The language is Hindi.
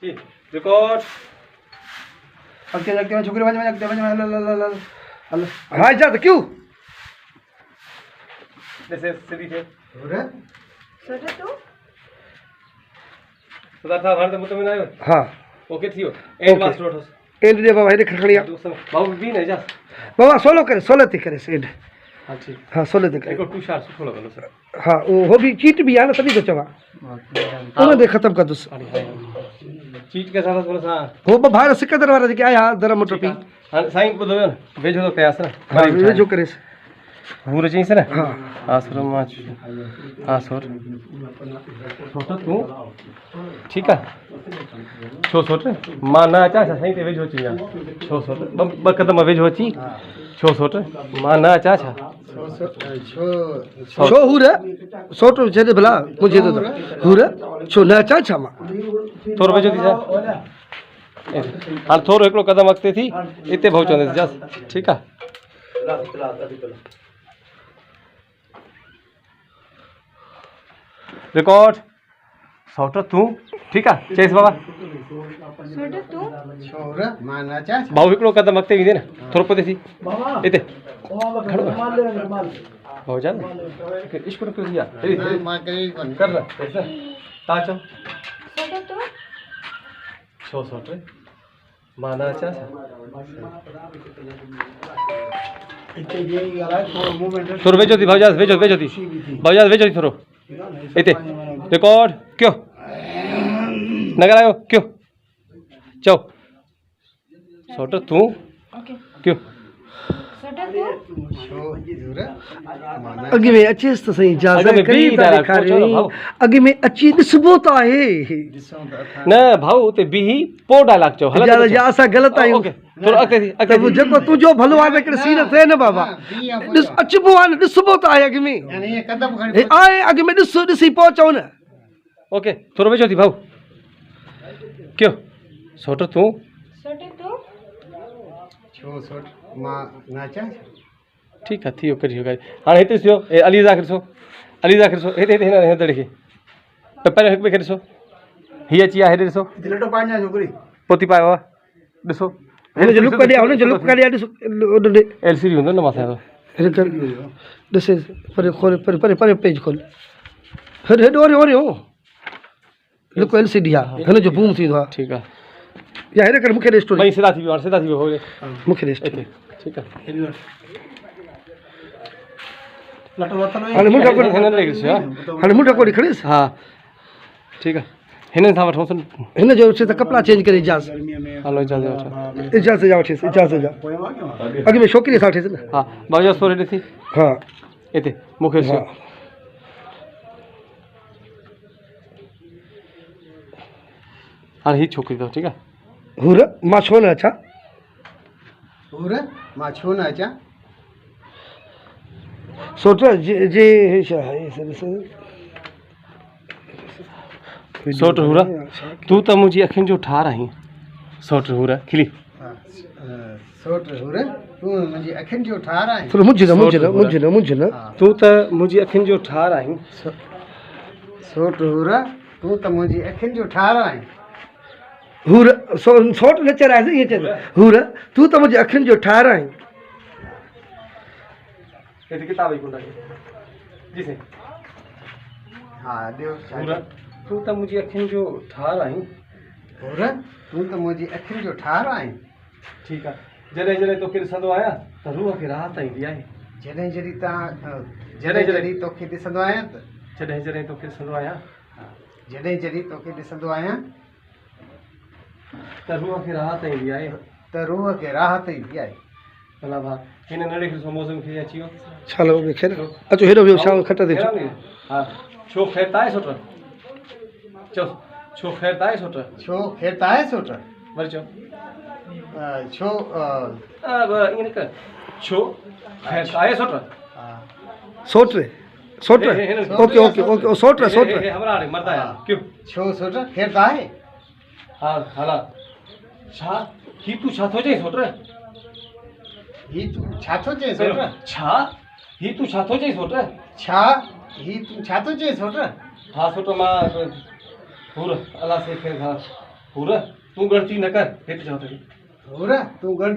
ठीक रिकॉर्ड अगते छोकरी वञ अगते वञ हल हा इजाज़त क्यों जैसे सीधी थे अरे सोटे तू सदा था भारत मुत में आयो हाँ ओके थियो एंड Okay. मास्टर होस एंड दे बाबा हेडे खड़िया बाबू भी नहीं जा बाबा 16 ते करे एंड हां ठीक हाँ 16 ते करे एको टू शार सुठो लगलो सर हाँ वो भी चीट भी है ना तभी तो चवा उन्हें खत्म कर दो चीज के साथ थोड़ा सा वो बाहर सिकंदर वाला जे आया दर मोटर पी हां साईं बुधो न भेजो तो कयास ना हाँ ये जो करे पूरे चाहिए से ना हाँ आश्रम माच आसुर छोटो तू ठीक है छो सोट मां ना अचा छा साईं ते वेझो अची या छो सोट ब कदम वेझो अची छो सोट मां ना अचा छा छो हुरे सोटो जेदे भला मुझे तो हुरे छो न चा छमा थोरो वेझो थी जा हां थोरो एकड़ो कदम अॻिते थी इते पहुचंदे जा ठीक है रिकॉर्ड सौट तू ठीक है चेस बाबा सोटे तू छोरा माना चा भाऊ हिकिड़ो कदम अॻिते वेंदे न थोरो पुठिते थी हिते भाऊ जान इश्क न कयो या मां कई कोन कर न तव्हां चओ सोटे तू छो सोट मां न अचां छा थोरो वेझो थी भाऊजास वेझो वेझो थी भाऊजास वेझो थी थोरो हिते रिकॉर्ड कयो न करायो कयो चओ सोट तूं ओके कयो सोटे तू अगे में अचेस तो सही इजाज़त अॻ में करी बि था डायलॉग ॾेखारियो पहुचो न भाऊ। अगे में अची ॾिसबो तो आहे न भाऊ उते बीही पोइ डायलॉग चओ हलंदे इजाज़त चओ। या असां ग़लति आहियूं ओके थोरो अॻिते थी त अॻिते वो थी जेको तुंहिंजो भलो आहे हिकिड़े सीन थिए न बाबा ॾिस अचबो आहे न ॾिसबो तो आहे अॻ में हे आहे अॻ में ॾिस ॾिसी पहुचो न ओके थोरो वेझो थी भाऊ कयो सोट तूं सोटे तू ठीकु आहे थी वियो करी वियो हाणे हिते थियो अलीज़ा खे ॾिसो अलीज़ा खे ॾिसो हिते हिते हिन दड़े खे पहिरियों हिकु ॿिए खे ॾिसो हीअ अची आहे हेॾे ॾिसो छोकिरी पोती पायो आहे ॾिसो हुनजो लुक ॾिया हुनजो लुक ॾिया ॾिस ओॾे एल सी डी हूंदो न मथां ॾिसे परे खोल परे परे परे पेज खोल हेॾे हेॾो ओरे ओरे हो लुक एल सी डी आहे हिनजो बूम थींदो आहे ठीकु आहे या हेॾे करे मूंखे ॾे स्टोरी भई सिधा थी वियो हाणे सिधा थी वियो होॾे मूंखे ॾे स्टोरी हिते ठीकु आहे हाणे मुंडा कोड़ी हिन ॾे ॾिसो हा हाणे मुंडा कोड़ी खणीस हा ठीकु आहे हिननि सां वठूं हिन जो छे त कपिड़ा चेंज करे इजाज़ हलो इजाज़त वठो इजाज़ जा वठेसि इजाज़ जा अॻ में छोकिरीअ सां वठेसि न हा भाऊजा सोरे ॾिसी हा हिते मूंखे ॾिसो हा। हाणे हीअ छोकिरी अथव ठीकु आहे हुर मां छो न अचां सोच जे जे छा आहे सोट हुरा तूं त मुंहिंजी अखियुनि जो ठार आहीं सोट हुरा खिली थोरो मुंझ न मुंझ न मुंझ न मुंझ न तूं त मुंहिंजी अखियुनि जो ठार आहीं हुर सोट न चराए ईअं चए हुर तूं त मुंहिंजी अखियुनि जो ठार आहीं हिते किताब ई कोन जी साईं हुरा तूं त मुंहिंजी अखियुनि जो ठार आहीं ठीकु आहे जॾहिं जॾहिं तोखे ॾिसंदो आहियां त रूह खे राहत ईंदी आहे जॾहिं जॾहिं तोखे ॾिसंदो आहियां त रूह खे राहत ईंदी आहे भला भा हिन नड़े खे ॾिसो मौसम खे अची वियो छालो खे अचो हेॾो वियो शाम खट ते हा छो ख़ैर त आहे सोट चओ छो ख़ैर त आहे सोट वरी चओ ईअं न कर छो ख़ैर त आहे सोट सोट रे सोट ओके ओके ओके सोट रे सोट रे हमरा हाणे मरदा आहियां क्यों हा हला छा ही तूं छा थो चई सोट छा ही तूं छा थो चई सोट हा सोट मां हुर अलाह से ख़ैर हा पूरा तू गणती न कर हेठ जाओ तरी हो रहा तू गण